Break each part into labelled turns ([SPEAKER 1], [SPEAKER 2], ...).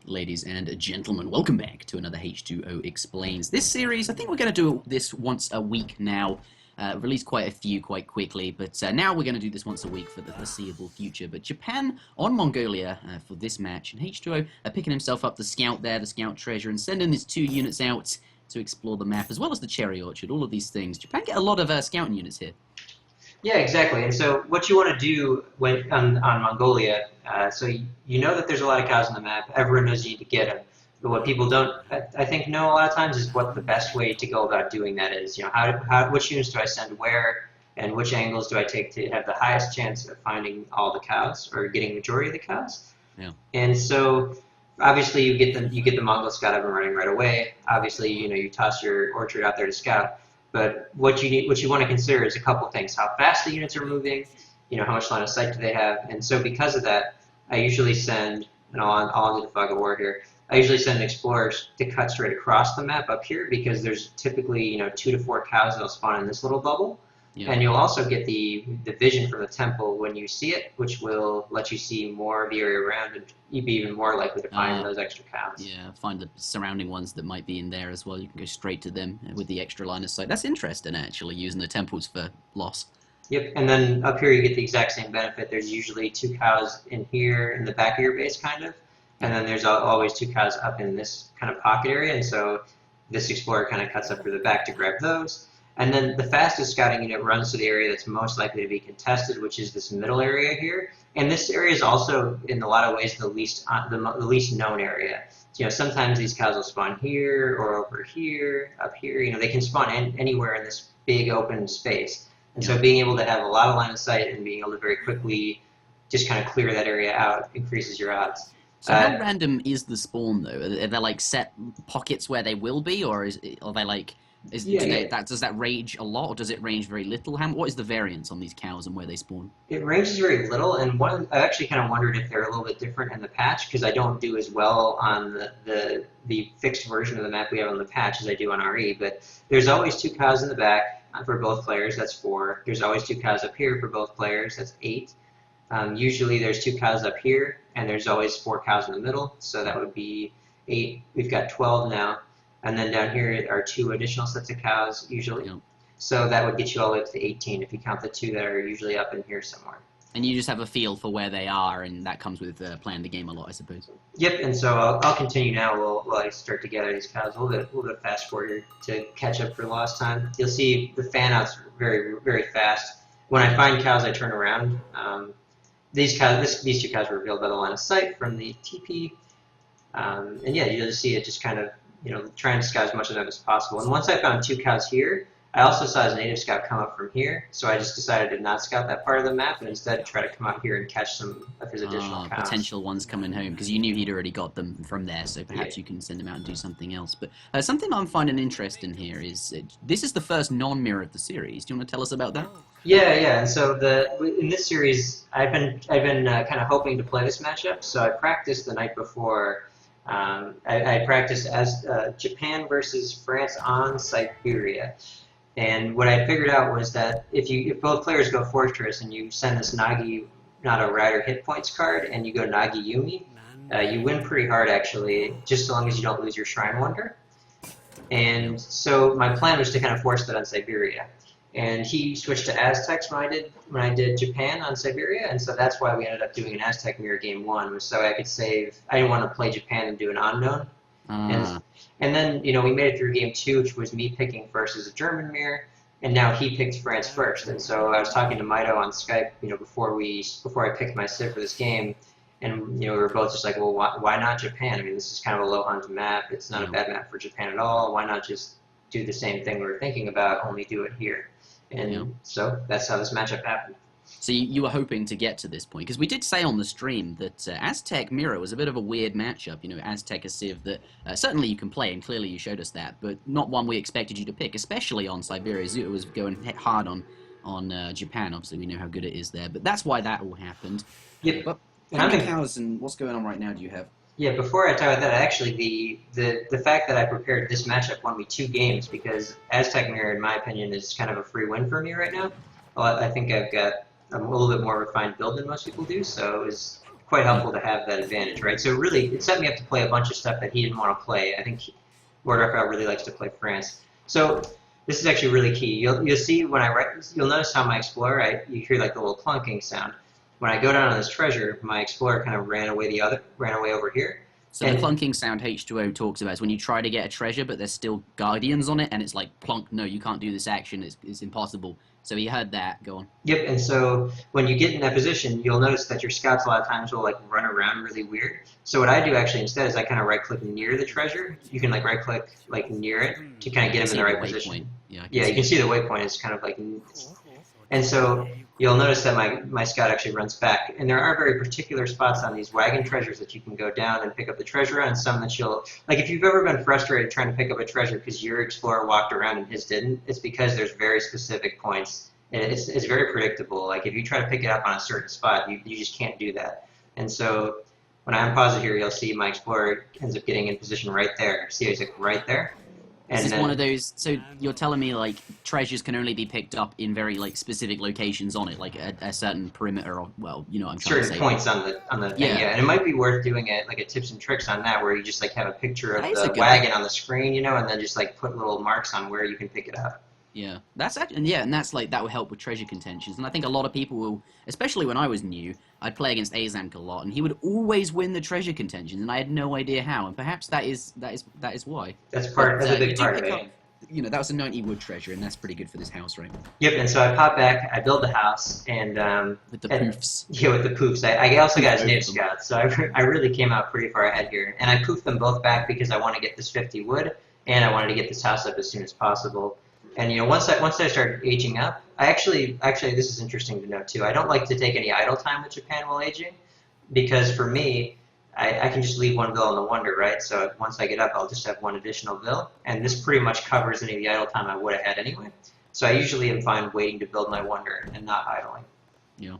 [SPEAKER 1] Ladies and gentlemen, welcome back to another H2O Explains. This series, I think we're going to do this once a week now. Released quite a few quite quickly, but now we're going to do this once a week for the foreseeable future. But Japan on Mongolia for this match, and H2O are picking himself up the scout there, the scout treasure, and sending his 2 units out to explore the map, as well as the cherry orchard, all of these things. Japan get a lot of scouting units here.
[SPEAKER 2] Yeah, exactly. And so what you want to do when on Mongolia, so you know that there's a lot of cows on the map. Everyone knows you need to get them. But what people don't, I think, know a lot of times is what the best way to go about doing that is. You know, which units do I send where, and which angles do I take to have the highest chance of finding all the cows or getting the majority of the cows?
[SPEAKER 1] Yeah.
[SPEAKER 2] And so obviously you get the Mongol scout up and running right away. Obviously, you know, you toss your orchard out there to scout. But what you want to consider is a couple things: how fast the units are moving, you know, how much line of sight do they have, and so because of that, I usually send, and I'll do the fog of war here. I usually send explorers to cut straight across the map up here because there's typically 2 to 4 cows that'll spawn in this little bubble, and you'll also get the vision from the temple when you see it, which will let you see more of the area around, and you'd be even more likely to find those extra cows.
[SPEAKER 1] Yeah, find the surrounding ones that might be in there as well. You can go straight to them with the extra line of sight. That's interesting, actually, using the temples for loss.
[SPEAKER 2] Yep, and then up here you get the exact same benefit. There's usually 2 cows in here in the back of your base, kind of, and then there's always 2 cows up in this kind of pocket area, and so this explorer kind of cuts up through the back to grab those. And then the fastest scouting unit runs to the area that's most likely to be contested, which is this middle area here. And this area is also, in a lot of ways, the least known area. You know, sometimes these cows will spawn here or over here, up here. You know, they can spawn anywhere in this big open space. And so being able to have a lot of line of sight and being able to very quickly just kind of clear that area out increases your odds.
[SPEAKER 1] So how random is the spawn, though? Are there like set pockets where they will be, or are they like... does that range a lot, or does it range very little? What is the variance on these cows and where they spawn?
[SPEAKER 2] It ranges very little, and I actually kind of wondered if they're a little bit different in the patch, because I don't do as well on the fixed version of the map we have on the patch as I do on RE, but there's always 2 cows in the back for both players, that's 4. There's always 2 cows up here for both players, that's 8. Usually there's 2 cows up here, and there's always 4 cows in the middle, so that would be 8. We've got 12 now. And then down here are 2 additional sets of cows, usually. Yep. So that would get you all the way up to 18 if you count the 2 that are usually up in here somewhere.
[SPEAKER 1] And you just have a feel for where they are, and that comes with playing the game a lot, I suppose.
[SPEAKER 2] Yep, and so I'll continue now while I start to gather these cows. A little bit fast forward here to catch up for lost time. You'll see the fan-outs very, very fast. When I find cows, I turn around. These 2 cows were revealed by the line of sight from the TP. And yeah, you'll just see it just kind of, trying to scout as much of them as possible. And once I found 2 cows here, I also saw his native scout come up from here, so I just decided to not scout that part of the map and instead try to come out here and catch some of his additional cows.
[SPEAKER 1] Potential ones coming home, because you knew he'd already got them from there, so perhaps you can send them out and do something else. But something I'm finding interesting here is, this is the first non-mirror of the series. Do you want to tell us about that?
[SPEAKER 2] Yeah, and so in this series, I've been kind of hoping to play this matchup, so I practiced the night before. I practiced as Japan versus France on Siberia, and what I figured out was that if both players go Fortress and you send this Nagi Nato Rider hit points card and you go Nagi Yumi, you win pretty hard actually, just as long as you don't lose your Shrine Wonder. And so my plan was to kind of force that on Siberia. And he switched to Aztecs when I did Japan on Siberia, and so that's why we ended up doing an Aztec mirror game 1, was so I could save. I didn't want to play Japan and do an unknown. And then we made it through game 2, which was me picking first as a German mirror, and now he picked France first. And so I was talking to Maito on Skype, before I picked my Civ for this game, and we were both just like, well, why not Japan? I mean, this is kind of a low hunt map. It's not a bad map for Japan at all. Why not just do the same thing we were thinking about, only do it here? And so that's how this matchup happened.
[SPEAKER 1] So you were hoping to get to this point, because we did say on the stream that Aztec Mirror was a bit of a weird matchup. Aztec, a Civ that certainly you can play, and clearly you showed us that, but not one we expected you to pick, especially on Siberia. Zuto was going hard on Japan. Obviously, we know how good it is there, but that's why that all happened.
[SPEAKER 2] Yep.
[SPEAKER 1] But how many cows and what's going on right now do you have?
[SPEAKER 2] Yeah, before I talk about that, actually, the fact that I prepared this matchup won me 2 games, because Aztec Mirror, in my opinion, is kind of a free win for me right now. I think I've got a little bit more refined build than most people do, so it was quite helpful to have that advantage, right? So really, it set me up to play a bunch of stuff that he didn't want to play. I think LordRaphael really likes to play France. So this is actually really key. You'll see when I write, you'll notice how my Explorer, you hear like the little clunking sound. When I go down on this treasure, my Explorer kind of ran away over here.
[SPEAKER 1] So the clunking sound H2O talks about is when you try to get a treasure, but there's still guardians on it, and it's like plonk. No, you can't do this action. It's impossible. So he heard that. Go on.
[SPEAKER 2] Yep. And so when you get in that position, you'll notice that your scouts a lot of times will like run around really weird. So what I do actually instead is I kind of right-click near the treasure. You can like right-click like near it to kind of get him in the right position.
[SPEAKER 1] Yeah.
[SPEAKER 2] You can see the waypoint is kind of like, and so you'll notice that my scout actually runs back. And there are very particular spots on these wagon treasures that you can go down and pick up the treasure on, and some that you'll, like if you've ever been frustrated trying to pick up a treasure because your Explorer walked around and his didn't, it's because there's very specific points. And it's very predictable. Like if you try to pick it up on a certain spot, you just can't do that. And so when I unpause it here, you'll see my Explorer ends up getting in position right there. See, he's like right there.
[SPEAKER 1] Is this one of those? So you're telling me like treasures can only be picked up in very like specific locations on it, like a certain perimeter, or well, you know, what I'm trying to say.
[SPEAKER 2] Certain points on the thing, yeah. And it might be worth doing like a tips and tricks on that, where you just like have a picture of the wagon on the screen, you know, and then just like put little marks on where you can pick it up.
[SPEAKER 1] Yeah, that's actually, and that's like that will help with treasure contentions, and I think a lot of people will, especially when I was new, I'd play against Azank a lot, and he would always win the treasure contentions, and I had no idea how, and perhaps that is why.
[SPEAKER 2] That's a big part of it.
[SPEAKER 1] You know, that was a 90 wood treasure, and that's pretty good for this house, right?
[SPEAKER 2] Yep, and so I pop back, I build the house, and
[SPEAKER 1] with the poofs.
[SPEAKER 2] Yeah, with the poofs. I also got his native scouts, so I really came out pretty far ahead here, and I poofed them both back because I want to get this 50 wood, and I wanted to get this house up as soon as possible. And you know, once I started aging up, actually this is interesting to note too. I don't like to take any idle time with Japan while aging, because for me, I can just leave one bill on the wonder, right? So once I get up, I'll just have one additional bill, and this pretty much covers any of the idle time I would have had anyway. So I usually am fine waiting to build my wonder and not idling.
[SPEAKER 1] Yeah.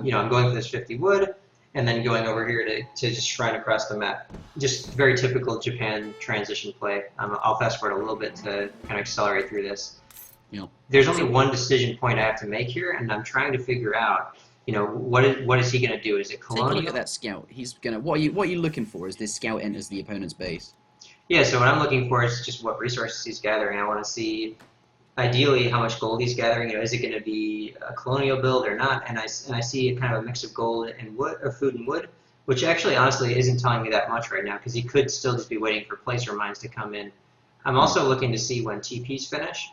[SPEAKER 2] You know, I'm going for this 50 wood, and then going over here to just shrine across the map. Just very typical Japan transition play. I'll fast forward a little bit to kind of accelerate through this.
[SPEAKER 1] Yeah.
[SPEAKER 2] There's only one decision point I have to make here, and I'm trying to figure out, you know, what is he going to do? Is it colonial?
[SPEAKER 1] Take a look at that scout. He's gonna. What are you looking for? As this scout enters the opponent's base?
[SPEAKER 2] Yeah. So what I'm looking for is just what resources he's gathering. I want to see, ideally, how much gold he's gathering. You know, is it going to be a colonial build or not? And I see a kind of a mix of gold and wood, or food and wood, which actually, honestly, isn't telling me that much right now, because he could still just be waiting for placer mines to come in. I'm also looking to see when TPs finish.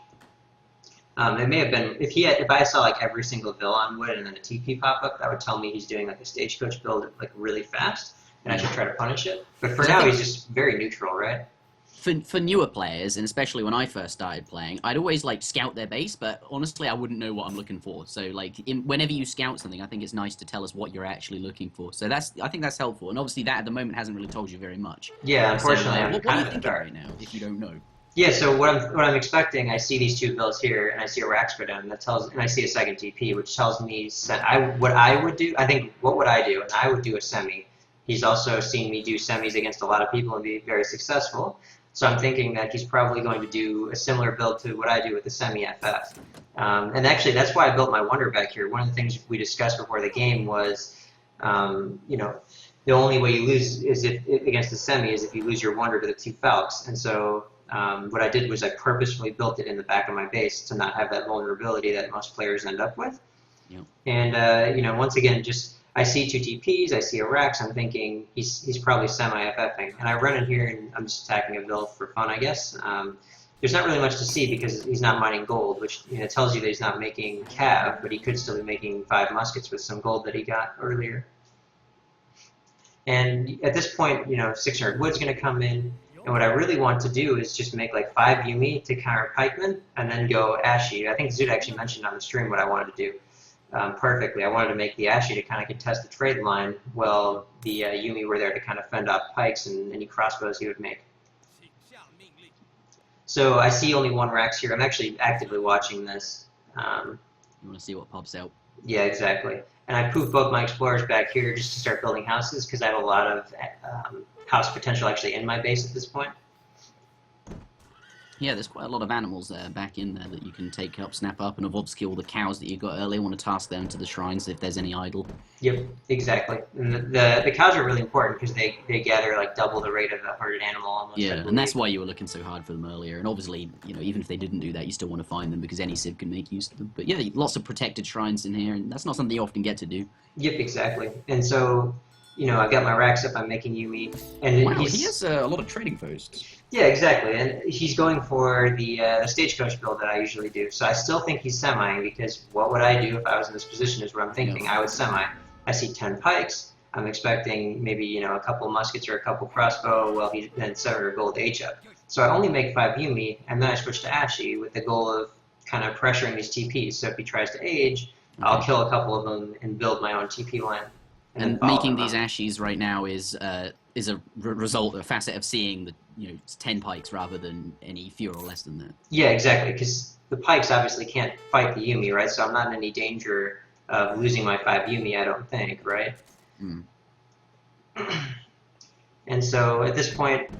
[SPEAKER 2] It may have been, if I saw like every single bill on wood and then a TP pop up, that would tell me he's doing like a stagecoach build like really fast, and I should try to punish it. But for now, he's just very neutral, right?
[SPEAKER 1] For newer players, and especially when I first started playing, I'd always like scout their base, but honestly, I wouldn't know what I'm looking for. So like, whenever you scout something, I think it's nice to tell us what you're actually looking for. So I think that's helpful, and obviously that at the moment hasn't really told you very much.
[SPEAKER 2] Yeah, unfortunately,
[SPEAKER 1] what are you thinking right now, if you don't know?
[SPEAKER 2] Yeah, so what I'm expecting, I see these two bills here, and I see a Rax go down, and I see a second TP, which tells me what I would do. I think what would I do? And I would do a semi. He's also seen me do semis against a lot of people and be very successful. So I'm thinking that he's probably going to do a similar build to what I do with the semi-FF. And actually, that's why I built my wonder back here. One of the things we discussed before the game was, you know, the only way you lose is against the semi is if you lose your wonder to the two Falcons. And so what I did was I purposefully built it in the back of my base to not have that vulnerability that most players end up with.
[SPEAKER 1] Yep. And
[SPEAKER 2] you know, once again, just I see two TPs, I see a Rax, I'm thinking he's probably semi-FFing. And I run in here and I'm just attacking a bill for fun, I guess. There's not really much to see because he's not mining gold, which tells you that he's not making cav, but he could still be making 5 muskets with some gold that he got earlier. And at this point, 600 wood's going to come in. And what I really want to do is just make like 5 Yumi to counter pikemen and then go Ashy. I think Zoot actually mentioned on the stream what I wanted to do perfectly. I wanted to make the Ashy to kind of contest the trade line while the Yumi were there to kind of fend off pikes and any crossbows he would make. So I see only one Rax here. I'm actually actively watching this.
[SPEAKER 1] You want to see what pops out?
[SPEAKER 2] Yeah, exactly. And I poof both my explorers back here just to start building houses because I have a lot of house potential actually in my base at this point.
[SPEAKER 1] Yeah, there's quite a lot of animals there back in there that you can take up, snap up, and obviously all the cows that you got earlier. Want to task them to the shrines if there's any idle.
[SPEAKER 2] Yep, exactly. And the cows are really important because they gather like double the rate of a herded animal almost.
[SPEAKER 1] Yeah, and that's why you were looking so hard for them earlier. And obviously, even if they didn't do that, you still want to find them because any civ can make use of them. But yeah, lots of protected shrines in here, and that's not something you often get to do.
[SPEAKER 2] Yep, exactly. And so, I've got my racks up. I'm making Yumi, and
[SPEAKER 1] Wow, he has a lot of trading posts.
[SPEAKER 2] Yeah, exactly. And he's going for the stagecoach build that I usually do. So I still think he's semiing because what would I do if I was in this position is what I'm thinking. I would semi. I see 10 pikes. I'm expecting maybe, a couple muskets or a couple crossbow. Well, he then 7 gold H up. So I only make 5 Yumi, and then I switch to Ashy with the goal of kind of pressuring these TPs. So if he tries to age, I'll kill a couple of them and build my own TP line.
[SPEAKER 1] And making these Ashies right now is a facet of seeing the 10 pikes rather than any fewer or less than that.
[SPEAKER 2] Yeah, exactly. Because the pikes obviously can't fight the Yumi, right? So I'm not in any danger of losing my 5 Yumi, I don't think, right?
[SPEAKER 1] Mm.
[SPEAKER 2] And so at this point,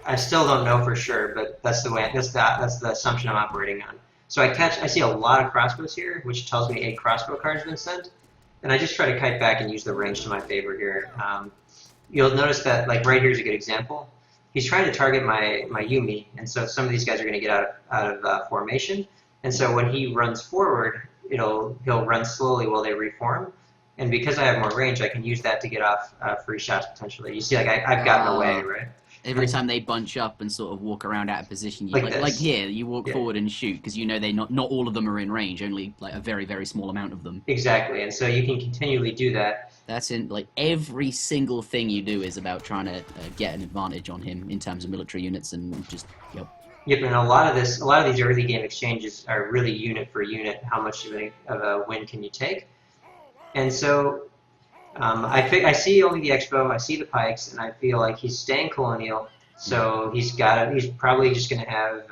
[SPEAKER 2] I still don't know for sure, but that's the assumption I'm operating on. So I see a lot of crossbows here, which tells me 8 crossbow cards have been sent, and I just try to kite back and use the range to my favor here. You'll notice that right here is a good example. He's trying to target my Yumi, and so some of these guys are going to get out of formation, and so when he runs forward, he'll run slowly while they reform. And because I have more range, I can use that to get off free shots potentially. You see, I've gotten away, right?
[SPEAKER 1] Every time they bunch up and sort of walk around out of position, like here, you walk forward and shoot because not all of them are in range. Only a very, very small amount of them.
[SPEAKER 2] Exactly, and so you can continually do that.
[SPEAKER 1] That's in every single thing you do is about trying to get an advantage on him in terms of military units and just
[SPEAKER 2] Yep, and a lot of these early game exchanges are really unit for unit. How much of a win can you take? And so I see only the Expo, I see the pikes, and I feel like he's staying colonial. So he's probably just going to have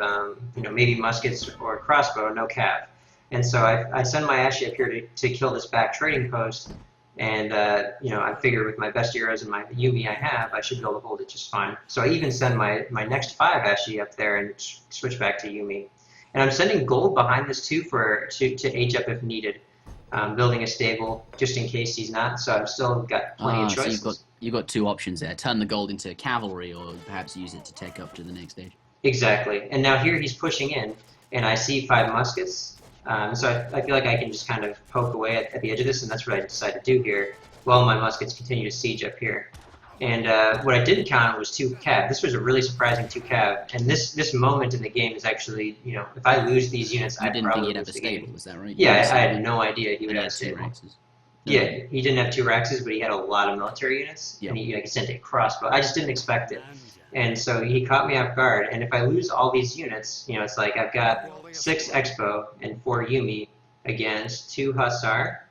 [SPEAKER 2] maybe muskets or crossbow, no cav. And so I send my Ashy up here to kill this back trading post. And I figure with my best heroes and my Yumi I have, I should be able to hold it just fine. So I even send my next 5 Ashy up there and switch back to Yumi. And I'm sending gold behind this too to age up if needed. Building a stable just in case he's not. So I've still got plenty of choices.
[SPEAKER 1] So you've got 2 options there: turn the gold into cavalry, or perhaps use it to take up to the next stage.
[SPEAKER 2] Exactly. And now here he's pushing in, and I see 5 muskets. So I feel like I can just kind of poke away at the edge of this, and that's what I decided to do here. While my muskets continue to siege up here. And what I didn't count on was 2 cav. This was a really surprising 2 cav. And this moment in the game is actually, if I lose these units, I
[SPEAKER 1] didn't
[SPEAKER 2] probably
[SPEAKER 1] think he'd have a
[SPEAKER 2] lose the
[SPEAKER 1] stable.
[SPEAKER 2] game.
[SPEAKER 1] Was that right?
[SPEAKER 2] Yeah, I had no idea he would have a stable. Yeah, he didn't have 2 Raxes, but he had a lot of military units, and he sent a crossbow. I just didn't expect it. And so he caught me off guard, and if I lose all these units, it's like I've got 6 Expo and 4 Yumi against 2 Hussar,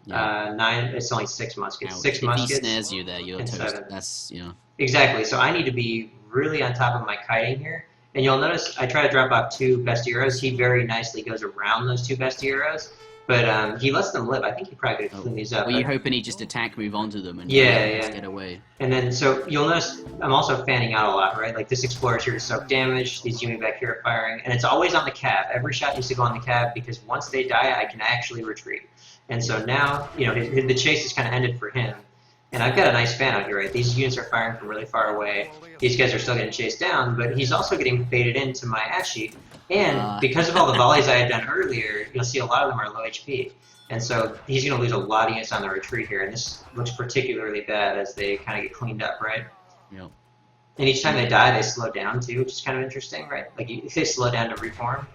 [SPEAKER 2] 9, it's only 6 muskets.
[SPEAKER 1] Ouch.
[SPEAKER 2] 6 muskets.
[SPEAKER 1] If he snares you there, you're toast.
[SPEAKER 2] 7.
[SPEAKER 1] That's,
[SPEAKER 2] Exactly, so I need to be really on top of my kiting here. And you'll notice I try to drop off 2 best heroes. He very nicely goes around those 2 best heroes. But he lets them live. I think he probably could have cleaned these up.
[SPEAKER 1] Were you hoping he'd just attack, move onto them, and
[SPEAKER 2] just
[SPEAKER 1] get away?
[SPEAKER 2] And then, so you'll notice I'm also fanning out a lot, right? Like this Explorer's here to soak damage, these Yumi back here are firing, and it's always on the cav. Every shot needs to go on the cav because once they die, I can actually retreat. And so now, the chase is kind of ended for him. And I've got a nice fan out here, right? These units are firing from really far away. These guys are still getting chased down, but he's also getting baited into my Ashy. And because of all the volleys I had done earlier, you'll see a lot of them are low HP. And so he's going to lose a lot of units on the retreat here, and this looks particularly bad as they kind of get cleaned up, right?
[SPEAKER 1] Yep.
[SPEAKER 2] And each time they die, they slow down too, which is kind of interesting, right? Like they slow down to reform,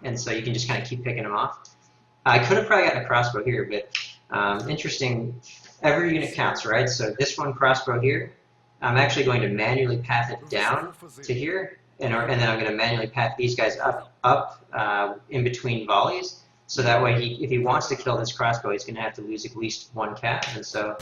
[SPEAKER 2] and so you can just kind of keep picking them off. I could have probably gotten a crossbow here, but interesting. Every unit counts, right? So this one crossbow here, I'm actually going to manually path it down to here, and then I'm going to manually path these guys up in between volleys. So that way, if he wants to kill this crossbow, he's going to have to lose at least 1 cap. And so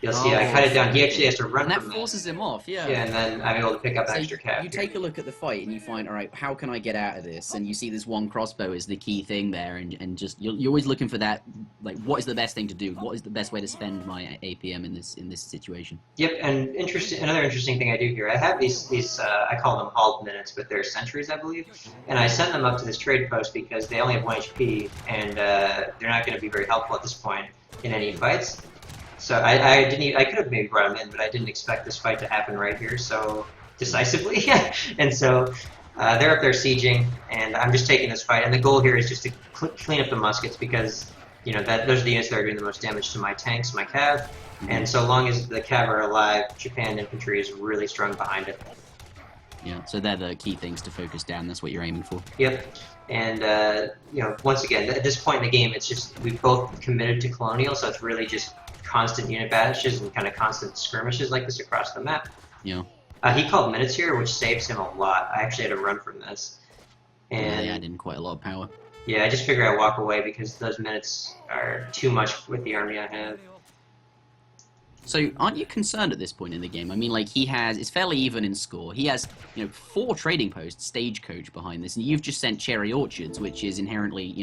[SPEAKER 2] You'll see I cut it down. He actually has to run
[SPEAKER 1] and that
[SPEAKER 2] from
[SPEAKER 1] forces him off, yeah.
[SPEAKER 2] Yeah, and then I'm able to pick up
[SPEAKER 1] So
[SPEAKER 2] extra cav.
[SPEAKER 1] you take a look at the fight and you find, all right, how can I get out of this? And you see this one crossbow is the key thing there, and just you're always looking for that, like, what is the best thing to do? What is the best way to spend my APM in this situation?
[SPEAKER 2] Yep, and another interesting thing I do here, I have these I call them halt minutes, but they're sentries, I believe, and I send them up to this trade post because they only have 1 HP, and they're not going to be very helpful at this point in any fights. So I could have maybe brought them in, but I didn't expect this fight to happen right here so decisively. And so they're up there sieging, and I'm just taking this fight. And the goal here is just to clean up the muskets because those are the units that are doing the most damage to my tanks, my cav. And so long as the cav are alive, Japan infantry is really strong behind it.
[SPEAKER 1] Yeah, so they're the key things to focus down. That's what you're aiming for.
[SPEAKER 2] Yep. And once again, at this point in the game, it's just we've both committed to colonial, so it's really just constant unit bashes and kind of constant skirmishes like this across the map.
[SPEAKER 1] Yeah.
[SPEAKER 2] He called minutes here, which saves him a lot. I actually had to run from this. And
[SPEAKER 1] yeah, I did quite a lot of power.
[SPEAKER 2] Yeah, I just figured I'd walk away because those minutes are too much with the army I have.
[SPEAKER 1] So, aren't you concerned at this point in the game? I mean, like, it's fairly even in score. He has, 4 trading posts, stagecoach behind this, and you've just sent Cherry Orchards, which is inherently,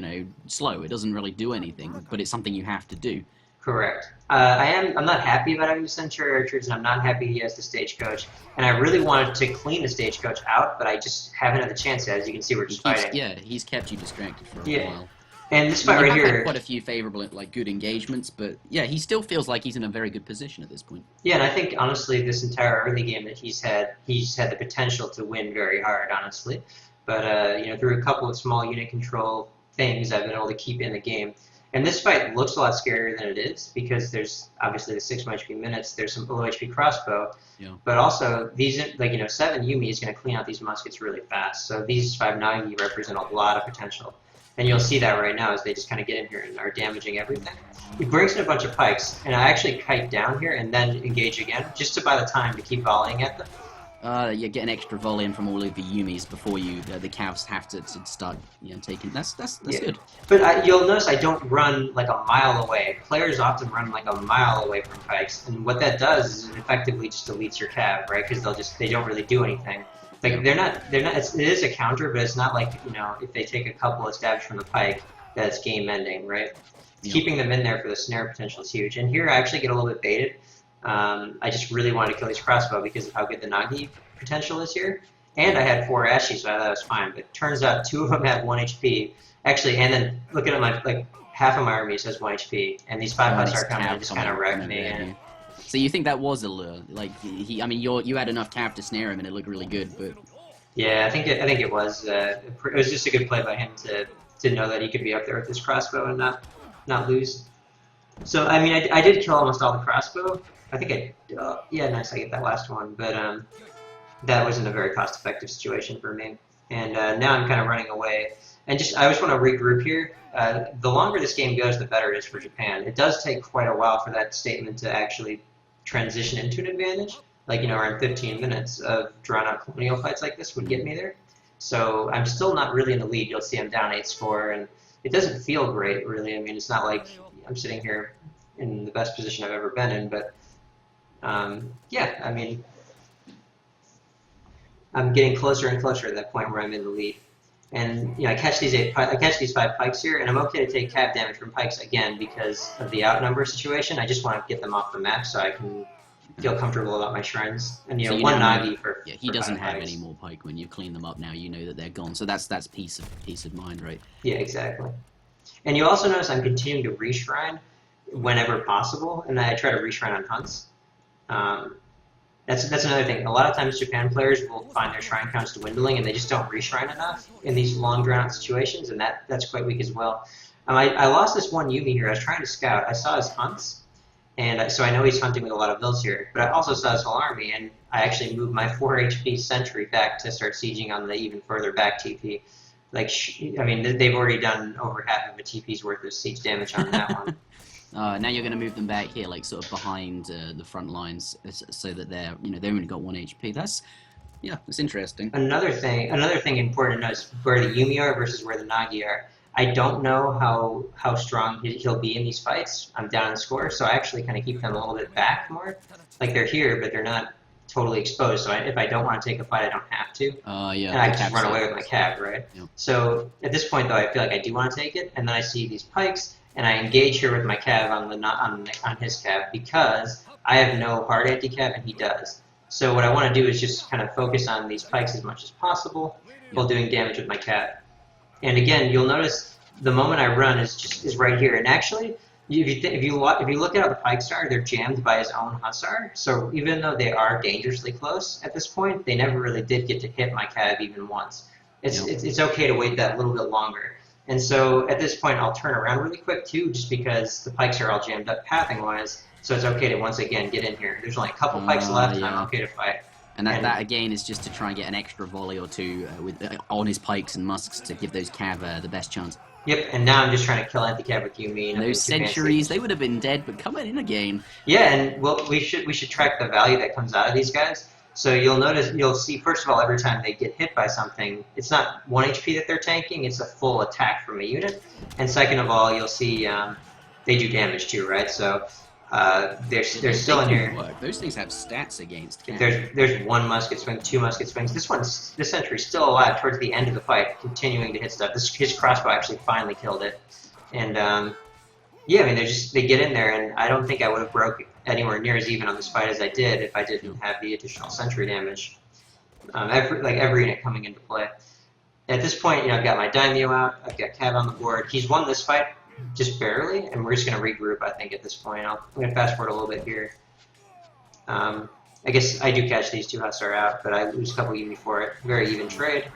[SPEAKER 1] slow. It doesn't really do anything, but it's something you have to do.
[SPEAKER 2] Correct. I'm not happy about having to send Cherry Orchards, and I'm not happy he has the stagecoach. And I really wanted to clean the stagecoach out, but I just haven't had the chance yet. As you can see, we're just fighting.
[SPEAKER 1] Yeah, he's kept you distracted for a while.
[SPEAKER 2] And this fight right here,
[SPEAKER 1] had quite a few favorable, good engagements, but yeah, he still feels like he's in a very good position at this point.
[SPEAKER 2] Yeah, and I think honestly, this entire early game that he's had the potential to win very hard, honestly. But through a couple of small unit control things, I've been able to keep in the game. And this fight looks a lot scarier than it is because there's obviously the 6 HP minutes. There's some low HP crossbow, but also these 7 Yumi is going to clean out these muskets really fast. So these 5 Nagi represent a lot of potential. And you'll see that right now as they just kind of get in here and are damaging everything. He brings in a bunch of pikes, and I actually kite down here and then engage again, just to buy the time to keep volleying at them.
[SPEAKER 1] You get an extra volley in from all of the Yumis before the Cavs have to start taking. That's good.
[SPEAKER 2] But you'll notice I don't run like a mile away. Players often run like a mile away from pikes, and what that does is it effectively just deletes your cav, right? Because they don't really do anything. Like they're not. It is a counter, but it's not like if they take a couple of stabs from the pike, that's game ending, right? Yeah. Keeping them in there for the snare potential is huge. And here I actually get a little bit baited. I just really wanted to kill these crossbow because of how good the Nagi potential is here. And I had 4 Ashy, so I thought that was fine. But it turns out 2 of them have 1 HP. Actually, and then looking at half of my army says 1 HP, and these 5 huts are coming and just kind of wreck me. And
[SPEAKER 1] so you think that was a lure? Like you had enough cav to snare him, and it looked really good. But
[SPEAKER 2] yeah, I think it was. It was just a good play by him to know that he could be up there with his crossbow and not lose. So I mean, I did kill almost all the crossbow. I think yeah, nice. I get that last one, but that wasn't a very cost-effective situation for me. And now I'm kind of running away. And I just want to regroup here. The longer this game goes, the better it is for Japan. It does take quite a while for that statement to actually transition into an advantage. Around 15 minutes of drawn-out colonial fights like this would get me there. So I'm still not really in the lead. You'll see I'm down 8-score, and it doesn't feel great, really. I mean, it's not like I'm sitting here in the best position I've ever been in, but yeah, I mean, I'm getting closer and closer to that point where I'm in the lead. And I catch these 5 pikes here, and I'm okay to take cav damage from pikes again because of the outnumber situation. I just want to get them off the map so I can feel comfortable about my shrines. And
[SPEAKER 1] so
[SPEAKER 2] 1 Nagi for
[SPEAKER 1] he doesn't have
[SPEAKER 2] pikes.
[SPEAKER 1] any more pike when you clean them up now. You know that they're gone, so that's peace of mind, right?
[SPEAKER 2] Yeah, exactly. And you also notice I'm continuing to reshrine whenever possible, and I try to reshrine on hunts. That's another thing. A lot of times Japan players will find their shrine counts dwindling and they just don't reshrine enough in these long drawn out situations, and that's quite weak as well. I lost this one Yumi here. I was trying to scout. I saw his hunts, and so I know he's hunting with a lot of vills here, but I also saw his whole army, and I actually moved my 4 HP sentry back to start sieging on the even further back TP. I mean, they've already done over half of a TP's worth of siege damage on that one.
[SPEAKER 1] Now you're going to move them back here, sort of behind the front lines, so that they've only got 1 HP. That's interesting.
[SPEAKER 2] Another thing important to note is where the Yumi are versus where the Nagi are. I don't know how strong he'll be in these fights. I'm down in score, so I actually kind of keep them a little bit back more. Like they're here, but they're not totally exposed. So if I don't want to take a fight, I don't have to.
[SPEAKER 1] Yeah.
[SPEAKER 2] And I just run away with my cab, right?
[SPEAKER 1] Yep.
[SPEAKER 2] So at this point, though, I feel like I do want to take it, and then I see these pikes, and I engage here with my cab on his cab because I have no hard anti-cab and he does. So what I want to do is just kind of focus on these pikes as much as possible while doing damage with my cab. And again, you'll notice the moment I run is right here. And actually, if you look at how the pikes are, they're jammed by his own hussar. So even though they are dangerously close at this point, they never really did get to hit my cab even once. It's okay to wait that little bit longer. And so at this point, I'll turn around really quick too, just because the pikes are all jammed up pathing-wise. So it's okay to once again get in here. There's only a couple pikes left, and I'm okay to fight.
[SPEAKER 1] And that again is just to try and get an extra volley or two on his pikes and musks to give those cav the best chance.
[SPEAKER 2] Yep, and now I'm just trying to kill anti-cav with Yumi.
[SPEAKER 1] Those centuries, they would have been dead, but coming in again.
[SPEAKER 2] Yeah, and well, we should track the value that comes out of these guys. So you'll see, first of all, every time they get hit by something, it's not 1 HP that they're tanking, it's a full attack from a unit. And second of all, you'll see they do damage too, right? So they're still in here.
[SPEAKER 1] Work. Those things have stats against cav.
[SPEAKER 2] There's 1 musket swing, 2 musket swings. This sentry's still alive towards the end of the fight, continuing to hit stuff. His crossbow actually finally killed it. And yeah, I mean, they get in there, and I don't think I would have broke anywhere near as even on this fight as I did if I didn't have the additional sentry damage. Every unit coming into play. At this point, I've got my daimyo out, I've got Cav on the board. He's won this fight just barely, and we're just going to regroup, I think, at this point. I'm going to fast forward a little bit here. I guess I do catch these 2 hussar out, but I lose a couple Yumi for it. Very even trade.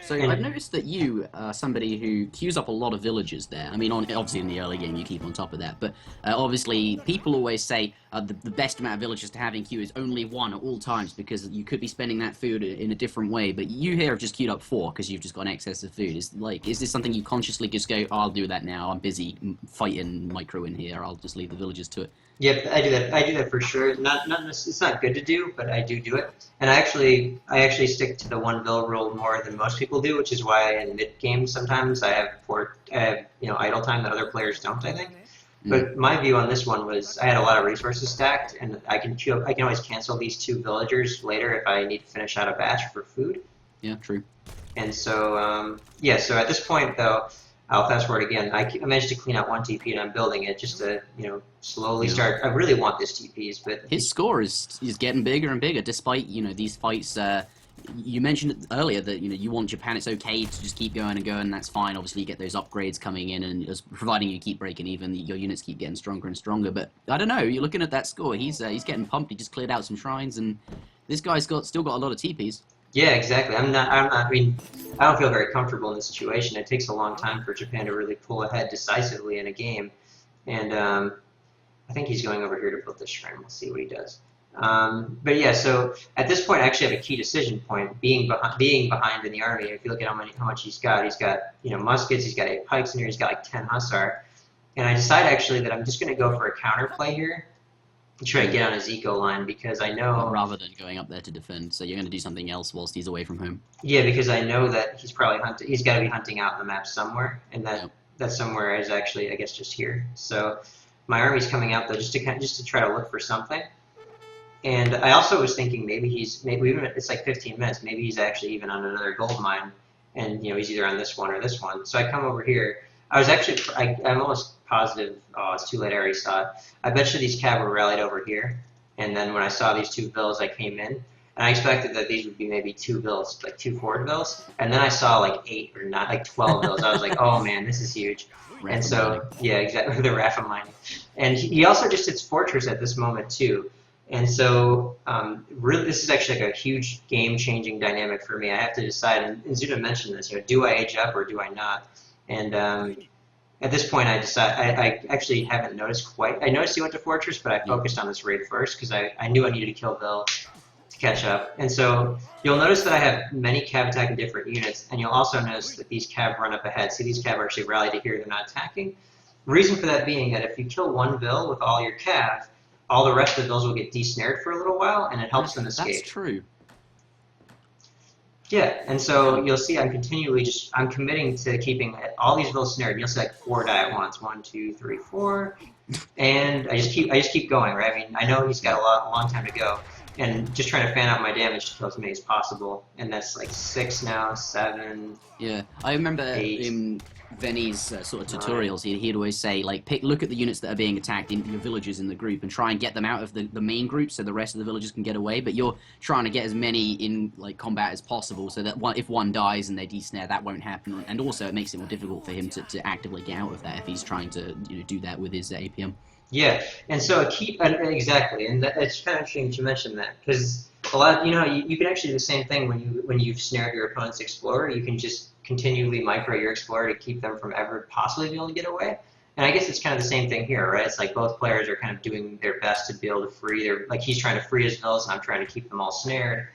[SPEAKER 1] So I've noticed that you are somebody who queues up a lot of villagers there. I mean, obviously in the early game you keep on top of that, but obviously people always say the best amount of villagers to have in queue is only 1 at all times because you could be spending that food in a different way. But you here have just queued up 4 because you've just got an excess of food. Is this something you consciously just go, oh, I'll do that now. I'm busy fighting micro in here. I'll just leave the villagers to it.
[SPEAKER 2] Yep, I do that. I do that for sure. It's not good to do, but I do it. And I actually stick to the 1 vill rule more than most people do, which is why in mid game sometimes I have idle time that other players don't, I think. But my view on this one was I had a lot of resources stacked, and I can always cancel these 2 villagers later if I need to finish out a batch for food.
[SPEAKER 1] Yeah, true.
[SPEAKER 2] And so so at this point though, I'll fast forward again. I managed to clean out 1 TP, and I'm building it just to, slowly start. I really want this TPs, but
[SPEAKER 1] his score is getting bigger and bigger, despite these fights. You mentioned earlier that you want Japan. It's okay to just keep going and going. That's fine. Obviously, you get those upgrades coming in, and providing you keep breaking even, your units keep getting stronger and stronger. But I don't know. You're looking at that score. He's getting pumped. He just cleared out some shrines, and this guy's still got a lot of TPs.
[SPEAKER 2] Yeah, exactly. I mean, I don't feel very comfortable in this situation. It takes a long time for Japan to really pull ahead decisively in a game. And I think he's going over here to build this shrine. We'll see what he does. But yeah, so at this point, I actually have a key decision point, being behind in the army. If you look at how much he's got muskets, he's got 8 pikes in here, he's got like 10 hussar. And I decide actually that I'm just going to go for a counterplay here. Try to get on his eco line because I know
[SPEAKER 1] rather than going up there to defend, so you're going to do something else whilst he's away from home.
[SPEAKER 2] Yeah, because I know that he's probably he's got to be hunting out on the map somewhere, and that somewhere is actually, I guess, just here. So my army's coming out though just to try to look for something. And I also was thinking maybe even it's like 15 minutes, maybe he's actually even on another gold mine, and he's either on this one or this one. So I come over here. I'm almost positive. Oh, it's too late. I already saw it. I bet you these cav were rallied over here, and then when I saw these 2 bills, I came in, and I expected that these would be maybe 2 bills, like 2 forward bills, and then I saw like 8 or not, like 12 bills. I was like, oh man, this is huge. And so, yeah, exactly, the Raphael mining. And he also just hits Fortress at this moment too. And so, really, this is actually like a huge game-changing dynamic for me. I have to decide, and Zuda mentioned this, do I age up or do I not? And at this point, I actually haven't noticed quite. I noticed he went to Fortress, but I focused on this raid first because I knew I needed to kill Bill to catch up. And so you'll notice that I have many cav attacking different units, and you'll also notice that these cav run up ahead. See, these cav are actually rallied to here. They're not attacking. The reason for that being that if you kill 1 Bill with all your cav, all the rest of the Bills will get desnared for a little while, and it helps them escape.
[SPEAKER 1] That's true.
[SPEAKER 2] Yeah, and so you'll see I'm committing to keeping all these villas snared. You'll see like 4 die at once. 1, 2, 3, 4. And I just keep going, right? I mean, I know he's got a long time to go, and just trying to fan out my damage to kill as many as possible. And that's like 6 now, 7.
[SPEAKER 1] Yeah, I remember
[SPEAKER 2] 8,
[SPEAKER 1] in Venny's sort of
[SPEAKER 2] 9.
[SPEAKER 1] tutorials, he'd always say, like, look at the units that are being attacked in your villagers in the group and try and get them out of the main group so the rest of the villagers can get away. But you're trying to get as many in like combat as possible so that if one dies and they desnare, that won't happen. And also, it makes it more difficult for him to actively get out of that if he's trying to do that with his APM.
[SPEAKER 2] Yeah, and so exactly, and it's kind of interesting to mention that because a lot, you can actually do the same thing when you've snared your opponent's explorer. You can just continually micro your explorer to keep them from ever possibly being able to get away. And I guess it's kind of the same thing here, right? It's like both players are kind of doing their best to be able to free like he's trying to free his villas, and I'm trying to keep them all snared.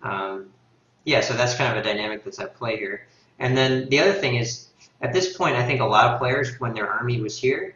[SPEAKER 2] Yeah, so that's kind of a dynamic that's at play here. And then the other thing is, at this point, I think a lot of players, when their army was here,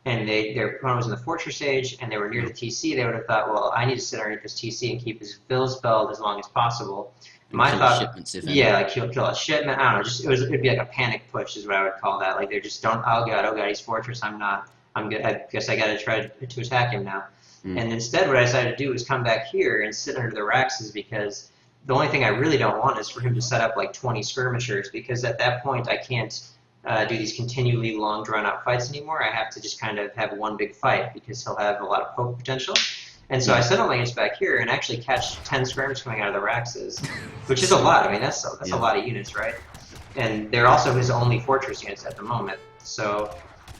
[SPEAKER 2] and their opponent was in the fortress age, and they were near the TC, they would have thought, well, I need to sit underneath this TC and keep his villas spelled as long as possible. My thought, yeah, like he'll kill a shipment. I don't know, it'd be like a panic push is what I would call that. Like they're just oh god, he's fortress. I'm good. I guess I got to try to attack him now. And instead, what I decided to do was come back here and sit under the Raxes because the only thing I really don't want is for him to set up like 20 skirmishers because at that point I can't do these continually long drawn-out fights anymore. I have to just kind of have one big fight because he'll have a lot of poke potential. And so I set all my units back here and actually catch 10 skirmishers coming out of the Raxes, which is a lot. I mean, that's a lot of units, right? And they're also his only fortress units at the moment. So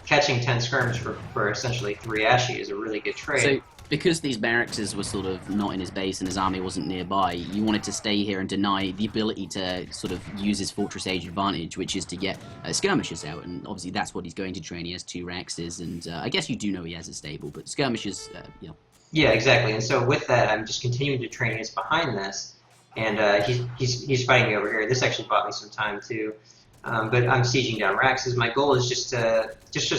[SPEAKER 2] catching 10 skirmishers for essentially 3 Ashy is a really good trade.
[SPEAKER 1] So because these barracks were sort of not in his base and his army wasn't nearby, you wanted to stay here and deny the ability to sort of use his fortress age advantage, which is to get skirmishers out, and obviously that's what he's going to train. He has 2 Raxes, and I guess you do know he has a stable, but skirmishers,
[SPEAKER 2] Yeah, exactly. And so with that, I'm just continuing to train against behind this, and he's fighting me over here. This actually bought me some time too. But I'm sieging down Raxes. My goal is just to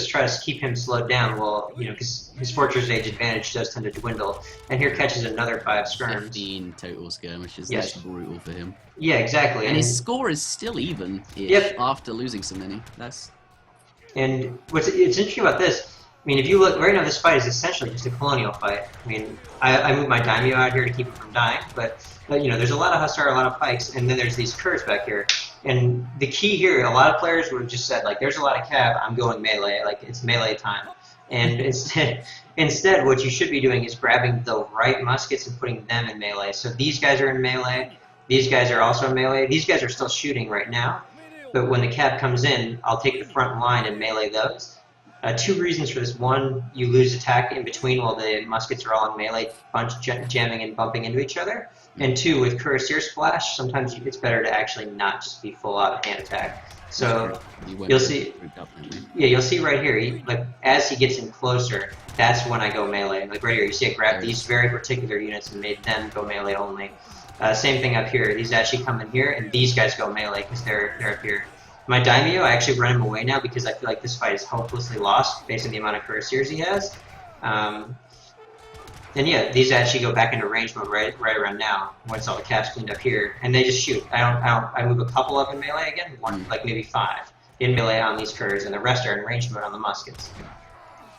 [SPEAKER 2] try to keep him slowed down. Well, because his fortress age advantage does tend to dwindle. And here catches another 5 skirms.
[SPEAKER 1] 15 total skirmishes.
[SPEAKER 2] Yes.
[SPEAKER 1] That's brutal for him.
[SPEAKER 2] Yeah, exactly.
[SPEAKER 1] And his score is still even after losing so many.
[SPEAKER 2] And it's interesting about this. I mean, if you look right now, this fight is essentially just a colonial fight. I mean, I moved my daimyo out here to keep him from dying, but there's a lot of hussar, a lot of pikes, and then there's these curs back here. And the key here, a lot of players would have just said, like, there's a lot of cav, I'm going melee, like, it's melee time. And instead, what you should be doing is grabbing the right muskets and putting them in melee. So these guys are in melee, these guys are also in melee, these guys are still shooting right now, but when the cav comes in, I'll take the front line and melee those. 2 reasons for this. 1, you lose attack in between while the muskets are all in melee, jamming and bumping into each other. And 2, with Cuirassier Splash, sometimes it's better to actually not just be full out hand attack. So you'll see, you'll see right here, as he gets in closer, that's when I go melee. Like right here, you see I grabbed these very particular units and made them go melee only. Same thing up here. These actually come in here, and these guys go melee because they're up here. My daimyo, I actually run him away now because I feel like this fight is hopelessly lost based on the amount of cuirassiers he has. And yeah, these actually go back into range mode right around now once all the caps cleaned up here, and they just shoot. I move a couple of in melee again, like maybe 5 in melee on these curs, and the rest are in range mode on the muskets.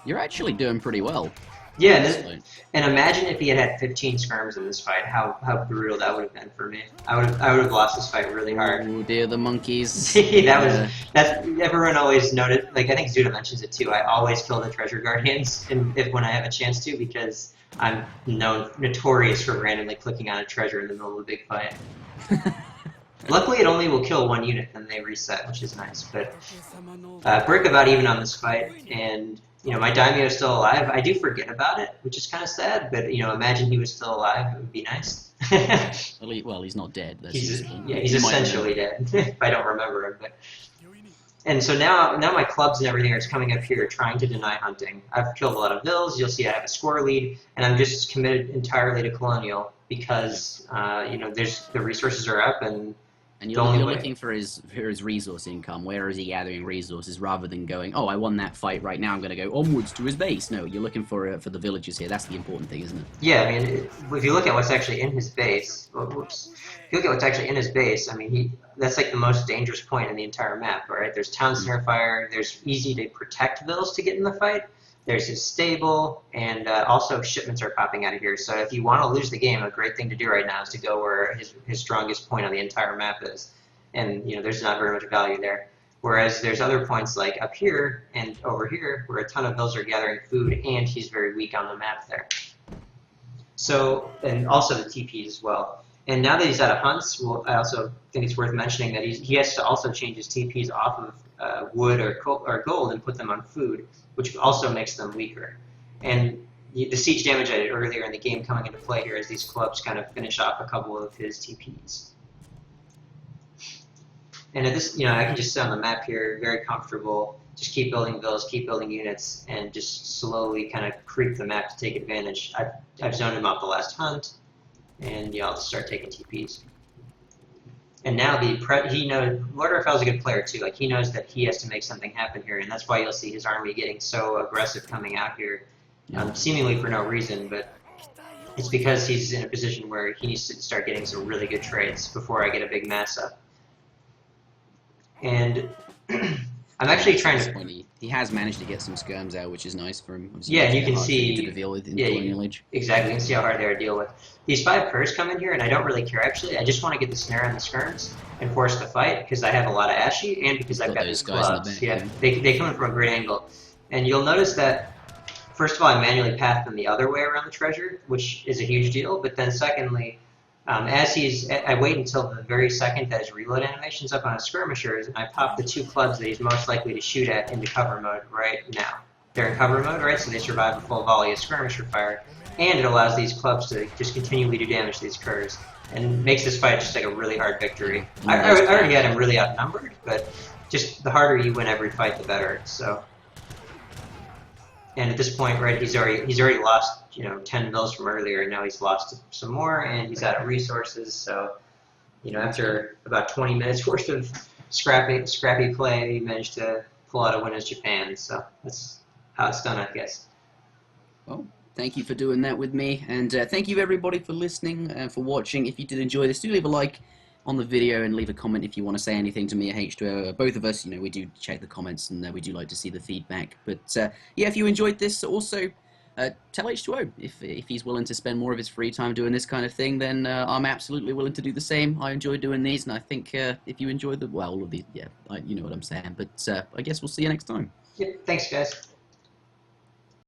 [SPEAKER 1] You're actually doing pretty well.
[SPEAKER 2] Yeah, and imagine if he had 15 skirms in this fight, how brutal that would have been for me. I would have lost this fight really hard.
[SPEAKER 1] Oh dear, the monkeys.
[SPEAKER 2] That's everyone always noted. Like I think Zuda mentions it too. I always kill the treasure guardians when I have a chance to because I'm notorious for randomly clicking on a treasure in the middle of a big fight. Luckily, it only will kill 1 unit, then they reset, which is nice. But break about even on this fight, and my daimyo is still alive. I do forget about it, which is kind of sad. But imagine he was still alive; it would be nice.
[SPEAKER 1] Well, he's not dead.
[SPEAKER 2] He's essentially dead. If I don't remember him, but. And so now my clubs and everything are coming up here trying to deny hunting. I've killed a lot of vills. You'll see I have a score lead, and I'm just committed entirely to colonial because there's the resources are up, and
[SPEAKER 1] And
[SPEAKER 2] The only
[SPEAKER 1] you're
[SPEAKER 2] way.
[SPEAKER 1] looking for his resource income. Where is he gathering resources rather than going, oh, I won that fight right now, I'm going to go onwards to his base. No, you're looking for the villagers here. That's the important thing, isn't it?
[SPEAKER 2] Yeah, I mean, if you look at what's actually in his base, whoops. If you look at what's actually in his base, I mean, that's like the most dangerous point in the entire map, right? There's town snare fire. There's easy to protect vills to get in the fight. There's his stable, and also shipments are popping out of here. So if you want to lose the game, a great thing to do right now is to go where his strongest point on the entire map is, and there's not very much value there. Whereas there's other points like up here and over here where a ton of vills are gathering food, and he's very weak on the map there. So, and also the TPs as well. And now that he's out of hunts, well, I also think it's worth mentioning that he has to also change his TPs off of wood or gold and put them on food, which also makes them weaker. And the siege damage I did earlier in the game coming into play here as these clubs kind of finish off a couple of his TPs. And at this, I can just sit on the map here, very comfortable, just keep building vills, keep building units, and just slowly kind of creep the map to take advantage. I've zoned him out the last hunt, and I'll just start taking TPs. And now he knows, LordRaphael's a good player too, like he knows that he has to make something happen here, and that's why you'll see his army getting so aggressive coming out here, seemingly for no reason, but it's because he's in a position where he needs to start getting some really good trades before I get a big mass up. And I'm actually trying to...
[SPEAKER 1] He has managed to get some skirms out, which is nice for him. Obviously,
[SPEAKER 2] yeah, you can see...
[SPEAKER 1] to deal with in Colonial Age.
[SPEAKER 2] Exactly, you can see how hard they are to deal with. These 5 curs come in here, and I don't really care, actually. I just want to get the snare on the skirms and force the fight, because I have a lot of Ashy, and because I've got these clubs. Yeah, they come in from a great angle. And you'll notice that, first of all, I manually path them the other way around the treasure, which is a huge deal, but then secondly... I wait until the very second that his reload animation's up on his skirmishers, and I pop the 2 clubs that he's most likely to shoot at into cover mode right now. They're in cover mode, right, so they survive a full volley of skirmisher fire, and it allows these clubs to just continually do damage to these curs, and makes this fight just like a really hard victory. I already had him really outnumbered, but just the harder you win every fight, the better. So, and at this point, right, he's already lost 10 vills from earlier, and now he's lost some more, and he's out of resources. So, after about 20 minutes worth of scrappy play, he managed to pull out a win as Japan. So that's how it's done, I guess.
[SPEAKER 1] Well, thank you for doing that with me, and thank you everybody for listening and for watching. If you did enjoy this, do leave a like on the video and leave a comment if you want to say anything to me at H2O. Both of us, we do check the comments, and we do like to see the feedback. But yeah, if you enjoyed this, also. Tell H2O if he's willing to spend more of his free time doing this kind of thing, then I'm absolutely willing to do the same. I enjoy doing these, and I think if you enjoy all of these, yeah, you know what I'm saying. But I guess we'll see you next time.
[SPEAKER 2] Yeah, thanks, guys.